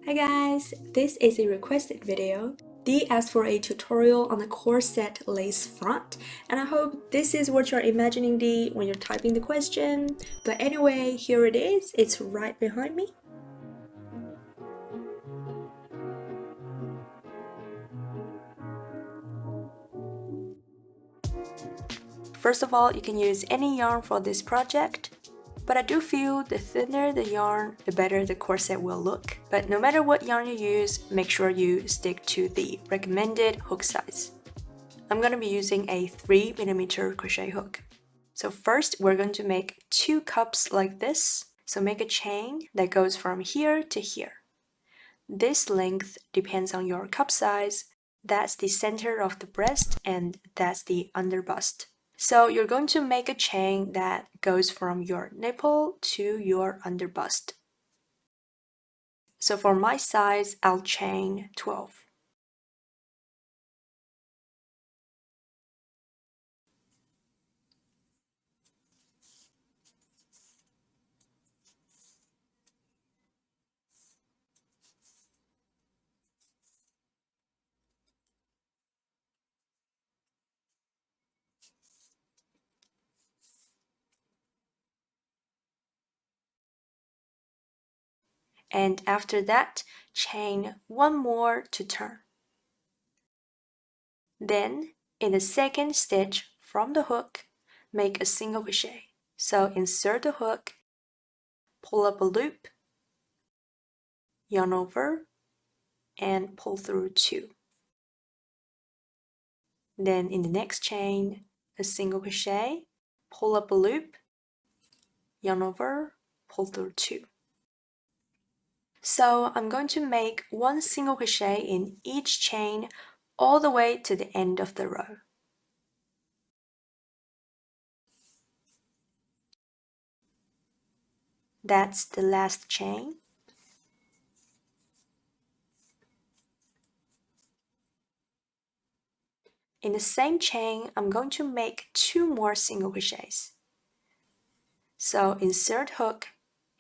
Hi guys, this is a requested video. Dee asked for a tutorial on the corset lace front, and I hope this is what you're imagining, Dee, when you're typing the question. But anyway, here it is. It's right behind me. First of all, you can use any yarn for this project. But I do feel the thinner the yarn, the better the corset will look. But no matter what yarn you use, make sure you stick to the recommended hook size. I'm going to be using a 3mm crochet hook. So first we're going to make 2 cups like this. So make a chain that goes from here to here. This length depends on your cup size. That's the center of the breast and that's the under bust. So you're going to make a chain that goes from your nipple to your under bust. So for my size, I'll chain 12. And after that, chain 1 more to turn. Then, in the second stitch from the hook, make a single crochet. So insert the hook, pull up a loop, yarn over, and pull through 2. Then in the next chain, a single crochet, pull up a loop, yarn over, pull through 2. So I'm going to make 1 single crochet in each chain all the way to the end of the row. That's the last chain. In the same chain, I'm going to make 2 more single crochets. So insert hook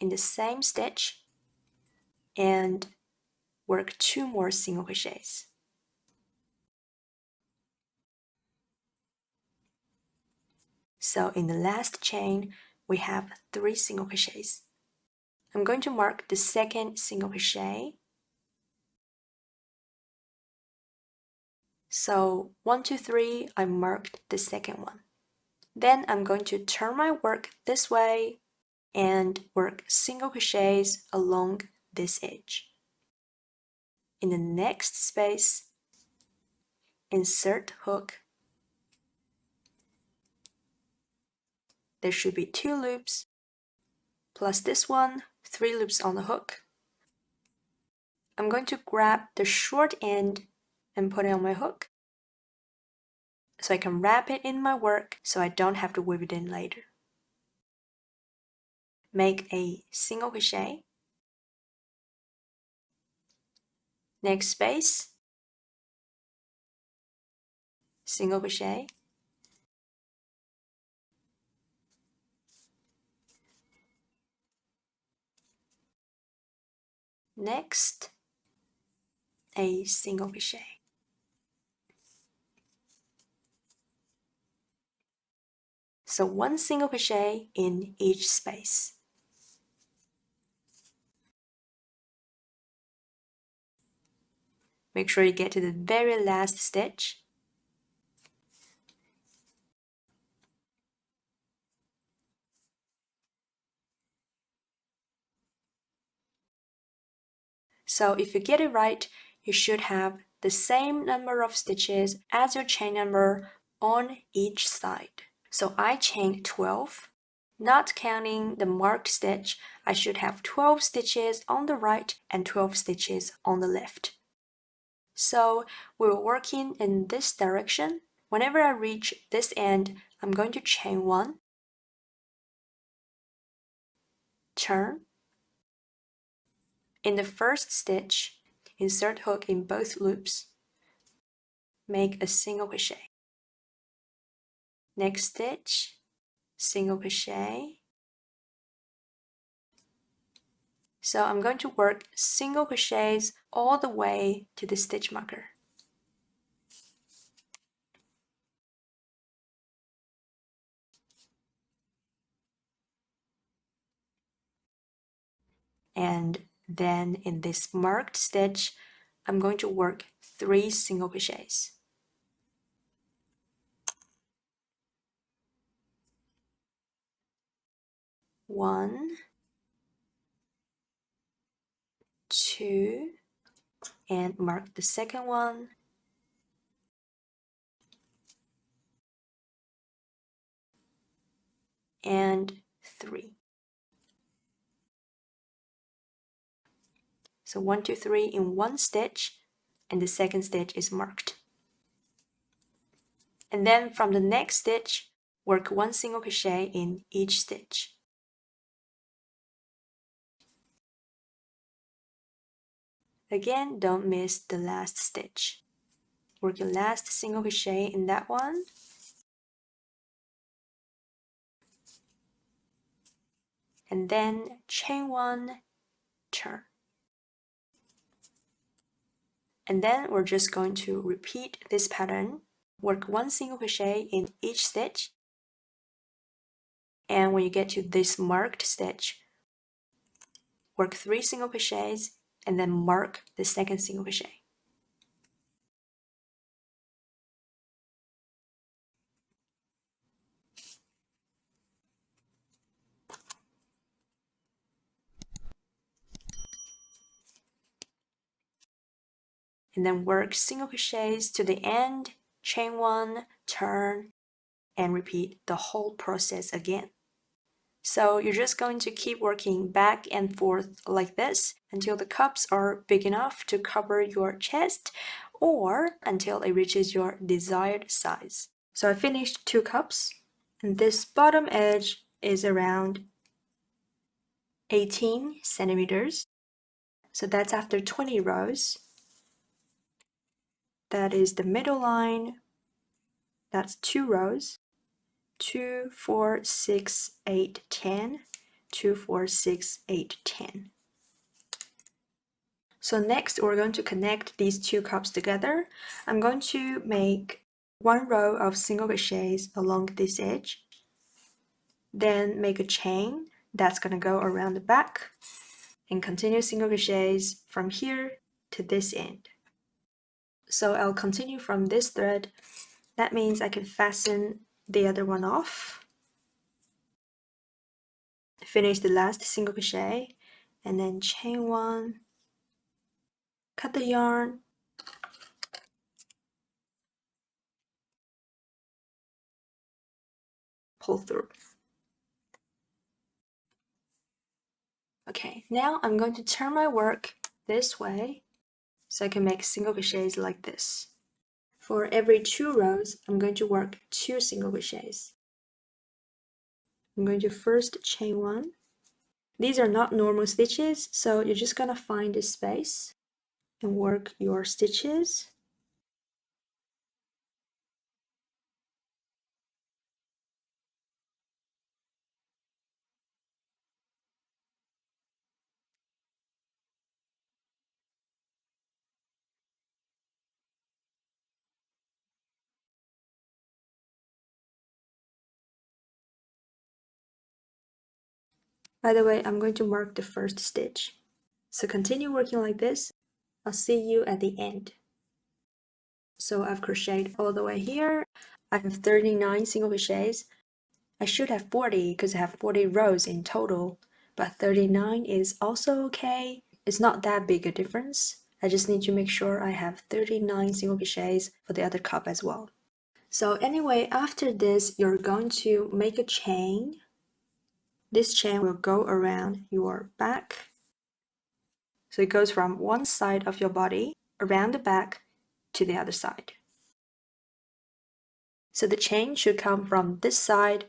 in the same stitch and work 2 more single crochets. So in the last chain, we have 3 single crochets. I'm going to mark the second single crochet. So 1, 2, 3, I marked the second one. Then I'm going to turn my work this way and work single crochets along this edge. In the next space, insert hook. There should be 2 loops, plus this one, 3 loops on the hook. I'm going to grab the short end and put it on my hook, so I can wrap it in my work so I don't have to weave it in later. Make a single crochet. Next space, single crochet. Next, a single crochet. So 1 single crochet in each space. Make sure you get to the very last stitch. So if you get it right, you should have the same number of stitches as your chain number on each side. So I chained 12. Not counting the marked stitch, I should have 12 stitches on the right and 12 stitches on the left. So we're working in this direction. Whenever I reach this end, I'm going to chain 1, turn. In the first stitch, insert hook in both loops. Make a single crochet. Next stitch, single crochet, So I'm going to work single crochets all the way to the stitch marker. And then in this marked stitch, I'm going to work 3 single crochets. One, two, and mark the second one. And 3. So 1, 2, 3 in one stitch, and the second stitch is marked. And then from the next stitch, work 1 single crochet in each stitch. Again, don't miss the last stitch. Work your last single crochet in that one. And then chain 1, turn. And then we're just going to repeat this pattern. Work 1 single crochet in each stitch. And when you get to this marked stitch, work 3 single crochets and then mark the second single crochet. And then work single crochets to the end, chain 1, turn, and repeat the whole process again. So you're just going to keep working back and forth like this until the cups are big enough to cover your chest or until it reaches your desired size. So I finished 2 cups, and this bottom edge is around 18 centimeters. So that's after 20 rows. That is the middle line. That's 2 rows. 2, 4, 6, 8, 10. 2, 4, 6, 8, 10. So next we're going to connect these 2 cups together. I'm going to make 1 row of single crochets along this edge. Then make a chain that's going to go around the back and continue single crochets from here to this end. So I'll continue from this thread. That means I can fasten the other one off. Finish the last single crochet and then chain 1, cut the yarn, pull through. Okay, now I'm going to turn my work this way so I can make single crochets like this. For every 2 rows, I'm going to work 2 single crochets. I'm going to first chain 1. These are not normal stitches, so you're just gonna find a space and work your stitches. By the way, I'm going to mark the first stitch. So continue working like this. I'll see you at the end. So I've crocheted all the way here. I have 39 single crochets. I should have 40 because I have 40 rows in total, but 39 is also okay. It's not that big a difference. I just need to make sure I have 39 single crochets for the other cup as well. So anyway, after this, you're going to make a chain. This chain will go around your back. So it goes from one side of your body around the back to the other side. So the chain should come from this side,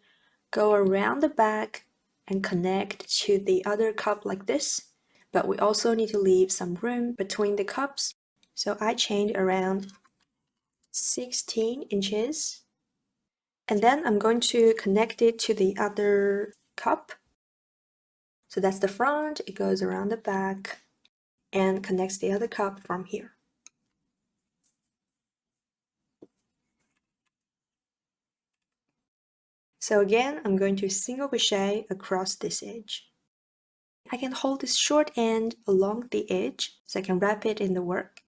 go around the back, and connect to the other cup like this. But we also need to leave some room between the cups. So I chained around 16 inches. And then I'm going to connect it to the other cup. So that's the front, it goes around the back and connects the other cup from here. So again, I'm going to single crochet across this edge. I can hold this short end along the edge so I can wrap it in the work.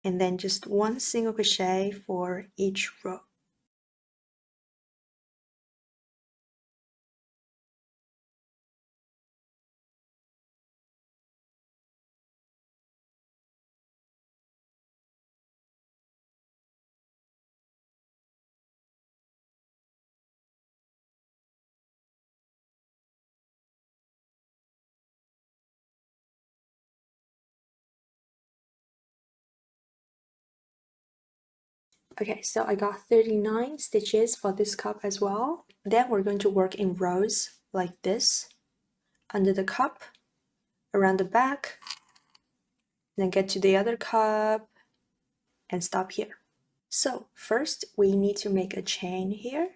And then just one single crochet for each row. Okay, so I got 39 stitches for this cup as well. Then we're going to work in rows like this, under the cup, around the back, then get to the other cup, and stop here. So first we need to make a chain here.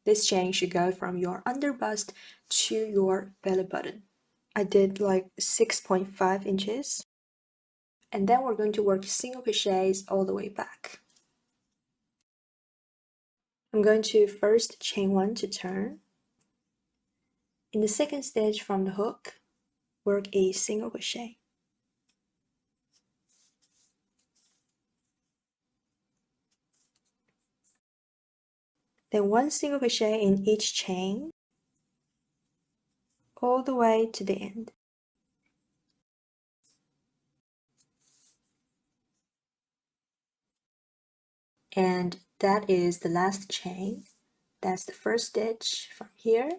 This chain should go from your underbust to your belly button. I did like 6.5 inches. And then we're going to work single crochets all the way back. I'm going to first chain 1 to turn. In the second stitch from the hook, work a single crochet. Then one single crochet in each chain all the way to the end. And that is the last chain. That's the first stitch from here.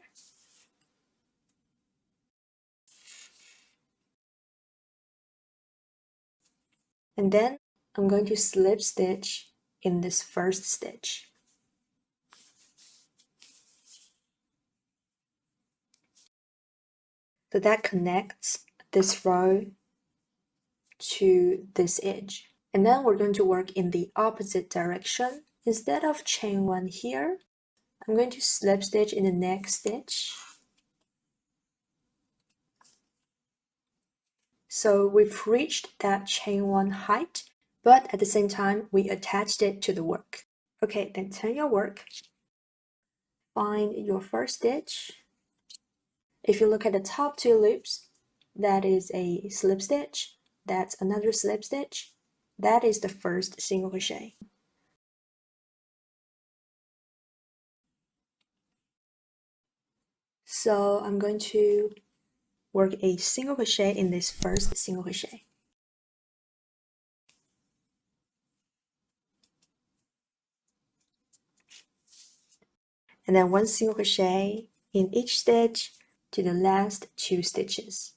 And then I'm going to slip stitch in this first stitch. So that connects this row to this edge. And then we're going to work in the opposite direction. Instead of chain 1 here, I'm going to slip stitch in the next stitch. So we've reached that chain 1 height, but at the same time, we attached it to the work. Okay, then turn your work. Find your first stitch. If you look at the top 2 loops, that is a slip stitch. That's another slip stitch. That is the first single crochet. So I'm going to work a single crochet in this first single crochet. And then one single crochet in each stitch to the last 2 stitches.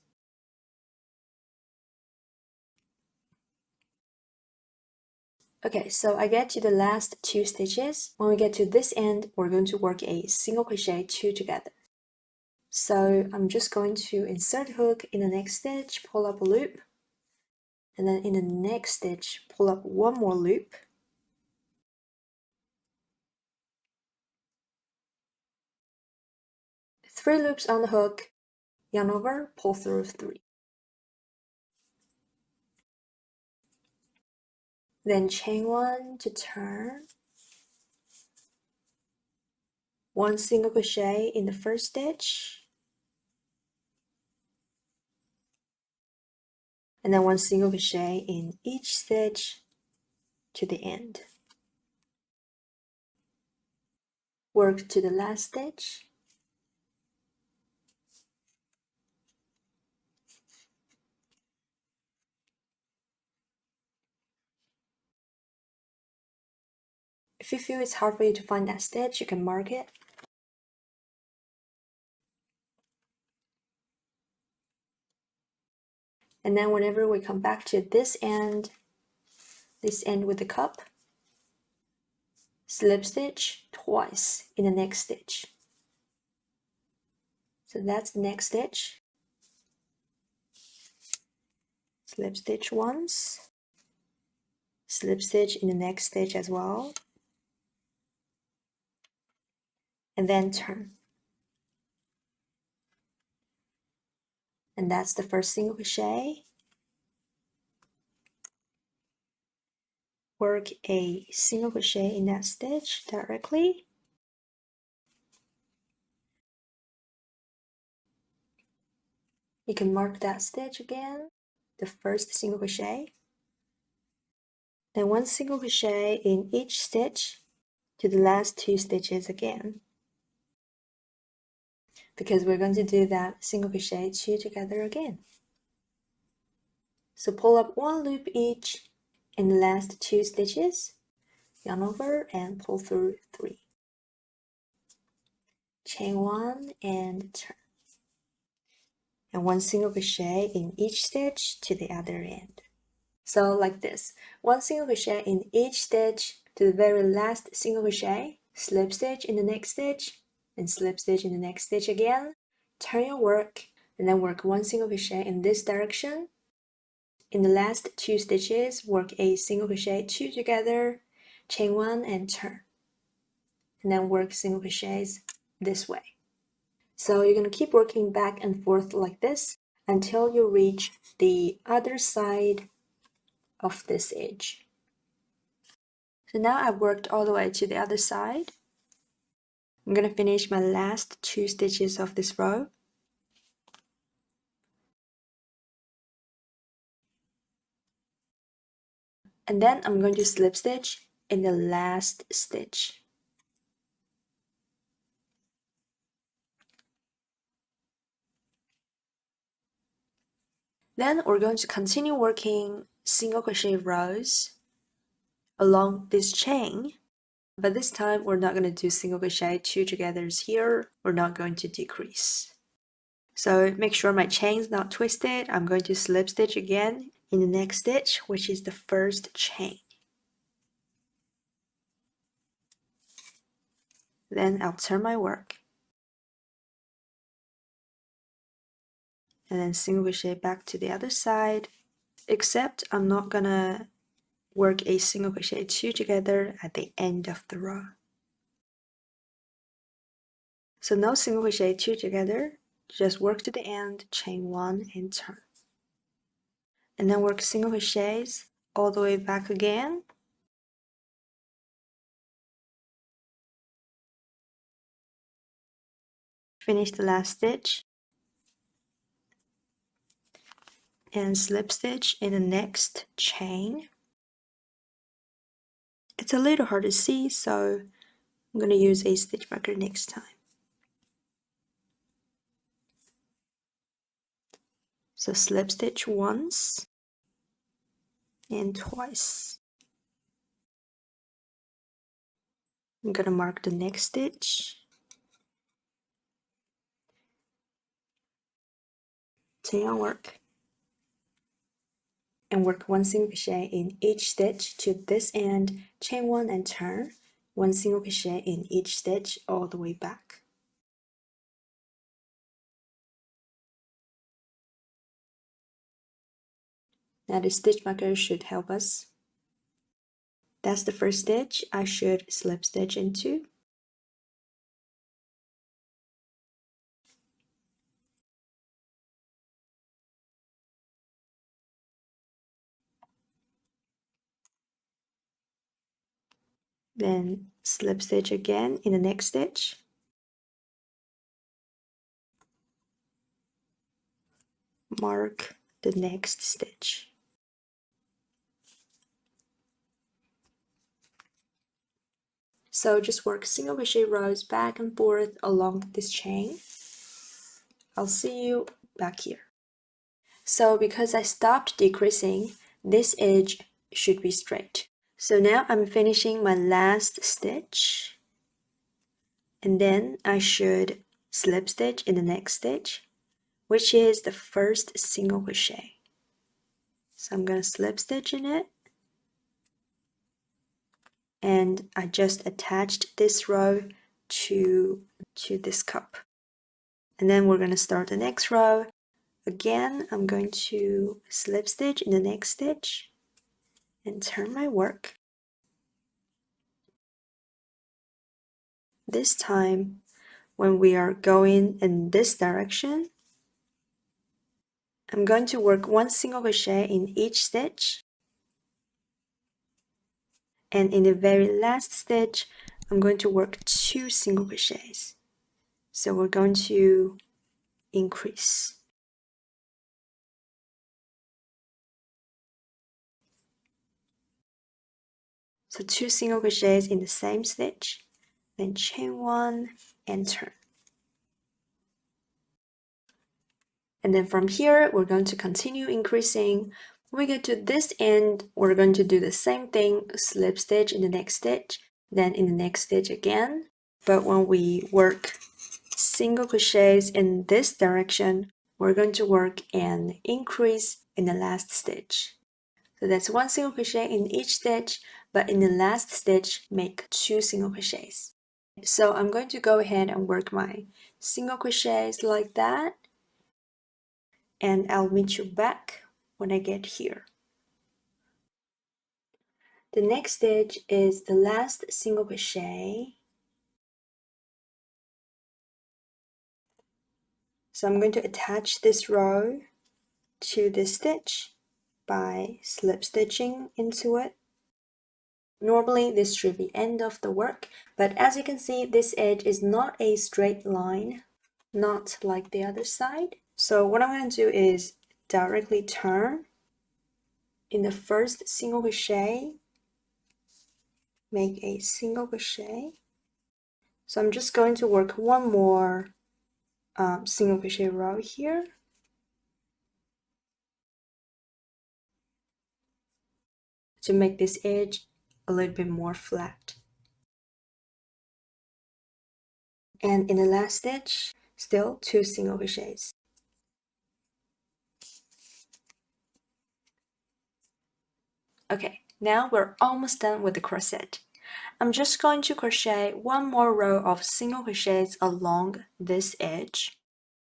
Okay, so I get to the last 2 stitches. When we get to this end, we're going to work a single crochet 2 together. So I'm just going to insert hook in the next stitch, pull up a loop, and then in the next stitch, pull up one more loop. Three loops on the hook, yarn over, pull through 3. Then chain 1 to turn. One single crochet in the first stitch. And then one single crochet in each stitch to the end. Work to the last stitch. If you feel it's hard for you to find that stitch, you can mark it. And then whenever we come back to this end with the cup, slip stitch twice in the next stitch. So that's the next stitch. Slip stitch once, slip stitch in the next stitch as well, and then turn. And that's the first single crochet. Work a single crochet in that stitch directly. You can mark that stitch again, the first single crochet. Then one single crochet in each stitch to the last 2 stitches again, because we're going to do that single crochet 2 together again. So pull up 1 loop each in the last 2 stitches, yarn over and pull through 3. Chain 1 and turn. And 1 single crochet in each stitch to the other end. So like this, 1 single crochet in each stitch to the very last single crochet, slip stitch in the next stitch, and slip stitch in the next stitch again. Turn your work, and then work 1 single crochet in this direction. In the last 2 stitches, work a single crochet 2 together, chain 1 and turn. And then work single crochets this way. So you're going to keep working back and forth like this until you reach the other side of this edge. So now I've worked all the way to the other side. I'm going to finish my last 2 stitches of this row. And then I'm going to slip stitch in the last stitch. Then we're going to continue working single crochet rows along this chain, but this time we're not going to do single crochet 2 togethers here. We're not going to decrease. So make sure my chain's not twisted. I'm going to slip stitch again in the next stitch, which is the first chain. Then I'll turn my work. And then single crochet back to the other side, except I'm not gonna work a single crochet 2 together at the end of the row. So no single crochet 2 together, just work to the end, chain 1 and turn. And then work single crochets all the way back again. Finish the last stitch and slip stitch in the next chain. It's a little hard to see, so I'm going to use a stitch marker next time. So slip stitch once and twice. I'm going to mark the next stitch. Turn your work. And work 1 single crochet in each stitch to this end, chain 1 and turn, 1 single crochet in each stitch all the way back. Now the stitch marker should help us. That's the first stitch I should slip stitch into. Then slip stitch again in the next stitch. Mark the next stitch. So just work single crochet rows back and forth along this chain. I'll see you back here. So because I stopped decreasing, this edge should be straight. So now I'm finishing my last stitch, and then I should slip stitch in the next stitch, which is the first single crochet. So I'm going to slip stitch in it, and I just attached this row to this cup. And then we're going to start the next row. Again, I'm going to slip stitch in the next stitch, and turn my work. This time, when we are going in this direction, I'm going to work 1 single crochet in each stitch, and in the very last stitch I'm going to work 2 single crochets. So we're going to increase. So 2 single crochets in the same stitch, then chain 1 and turn. And then from here, we're going to continue increasing. When we get to this end, we're going to do the same thing, slip stitch in the next stitch, then in the next stitch again. But when we work single crochets in this direction, we're going to work an increase in the last stitch. So that's 1 single crochet in each stitch, but in the last stitch, make 2 single crochets. So I'm going to go ahead and work my single crochets like that, and I'll meet you back when I get here. The next stitch is the last single crochet. So I'm going to attach this row to this stitch by slip stitching into it. Normally this should be end of the work, but as you can see, this edge is not a straight line, not like the other side. So what I'm going to do is directly turn in the first single crochet, make a single crochet. So I'm just going to work one more single crochet row here. To make this edge a little bit more flat. And in the last stitch, still 2 single crochets. Okay, now we're almost done with the corset. I'm just going to crochet one more row of single crochets along this edge.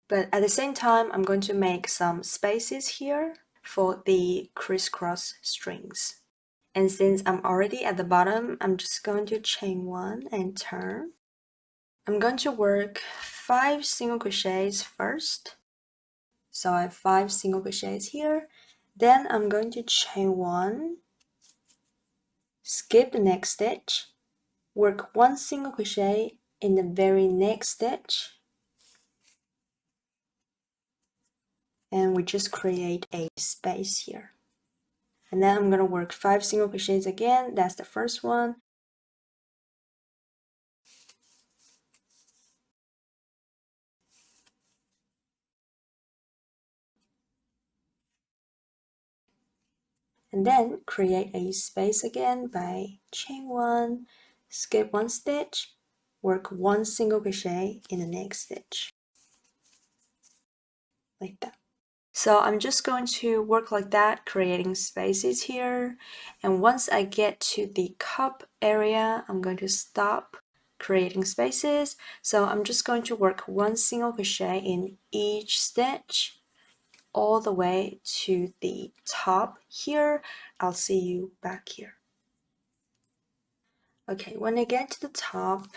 But at the same time, I'm going to make some spaces here for the crisscross strings. And since I'm already at the bottom, I'm just going to chain 1 and turn. I'm going to work 5 single crochets first. So I have 5 single crochets here. Then I'm going to chain 1, skip the next stitch, work 1 single crochet in the very next stitch, and we just create a space here. And then I'm going to work 5 single crochets again. That's the first one. And then create a space again by chain 1, skip 1 stitch, work 1 single crochet in the next stitch, like that. So I'm just going to work like that, creating spaces here. And once I get to the cup area, I'm going to stop creating spaces. So I'm just going to work 1 single crochet in each stitch all the way to the top here. I'll see you back here. Okay, when I get to the top,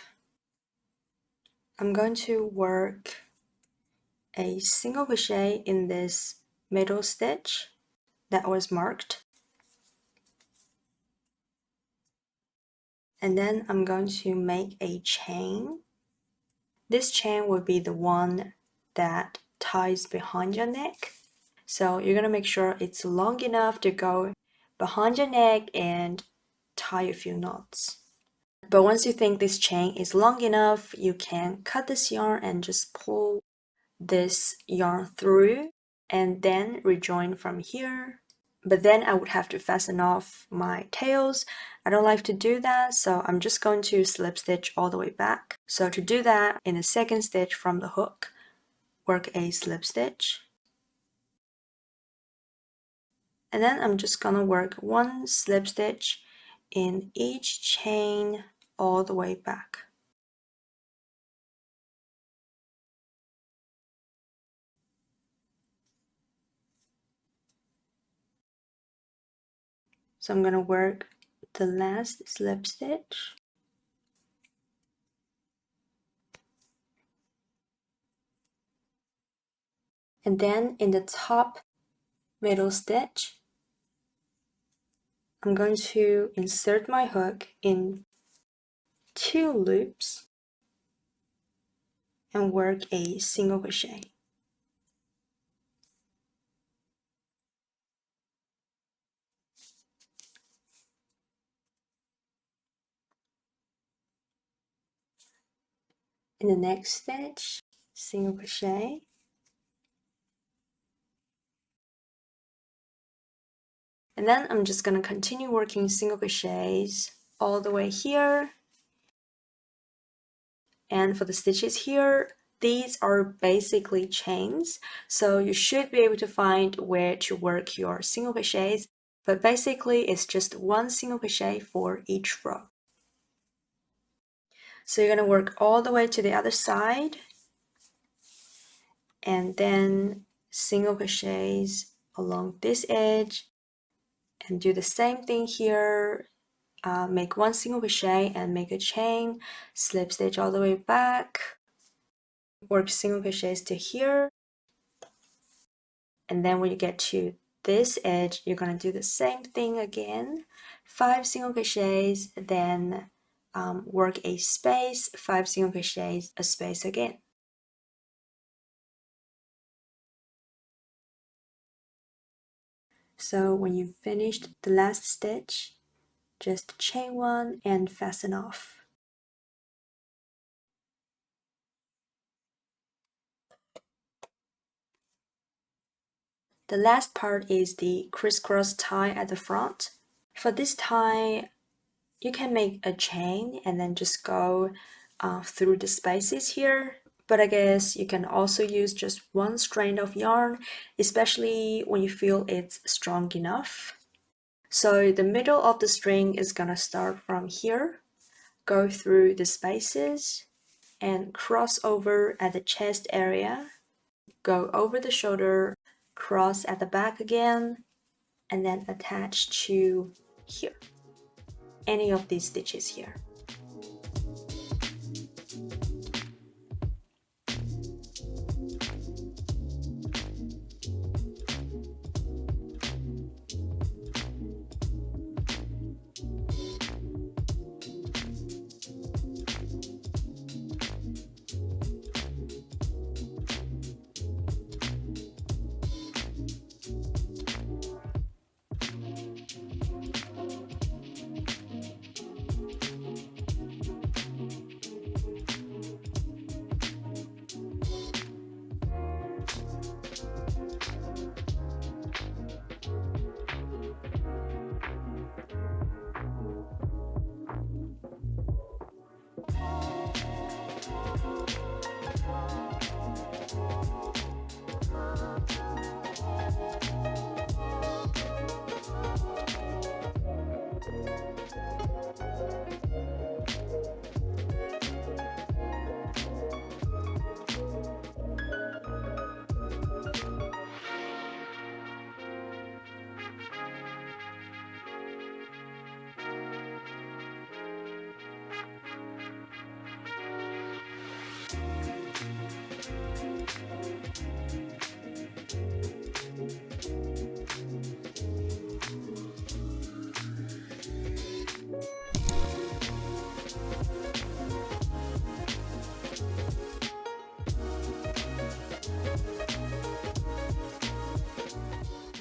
I'm going to work a single crochet in this middle stitch that was marked. And then I'm going to make a chain. This chain will be the one that ties behind your neck. So you're going to make sure it's long enough to go behind your neck and tie a few knots. But once you think this chain is long enough, you can cut this yarn and just pull this yarn through and then rejoin from here. But then I would have to fasten off my tails. I don't like to do that, so I'm just going to slip stitch all the way back. So to do that, in the second stitch from the hook, work a slip stitch. And then I'm just gonna work 1 slip stitch in each chain all the way back. So I'm gonna work the last slip stitch. And then in the top middle stitch, I'm going to insert my hook in 2 loops and work a single crochet. In the next stitch, single crochet. And then I'm just going to continue working single crochets all the way here. And for the stitches here, these are basically chains, so you should be able to find where to work your single crochets, but basically it's just 1 single crochet for each row. So you're going to work all the way to the other side, and then single crochets along this edge, and do the same thing here. Make 1 single crochet and make a chain, slip stitch all the way back, work single crochets to here, and then when you get to this edge, you're going to do the same thing again, 5 single crochets, then work a space, 5 single crochets, a space again. So when you've finished the last stitch, just chain 1 and fasten off. The last part is the crisscross tie at the front. For this tie, you can make a chain and then just go through the spaces here. But I guess you can also use just 1 strand of yarn, especially when you feel it's strong enough. So the middle of the string is gonna start from here, go through the spaces, and cross over at the chest area, go over the shoulder, cross at the back again, and then attach to here, any of these stitches here.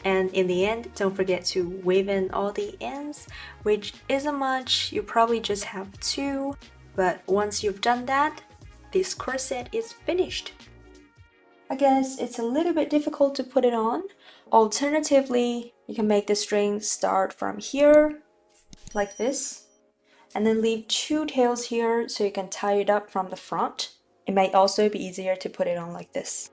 And in the end, don't forget to weave in all the ends, which isn't much, you probably just have 2, but once you've done that, this corset is finished. I guess it's a little bit difficult to put it on. Alternatively, you can make the string start from here, like this, and then leave 2 tails here so you can tie it up from the front. It might also be easier to put it on like this.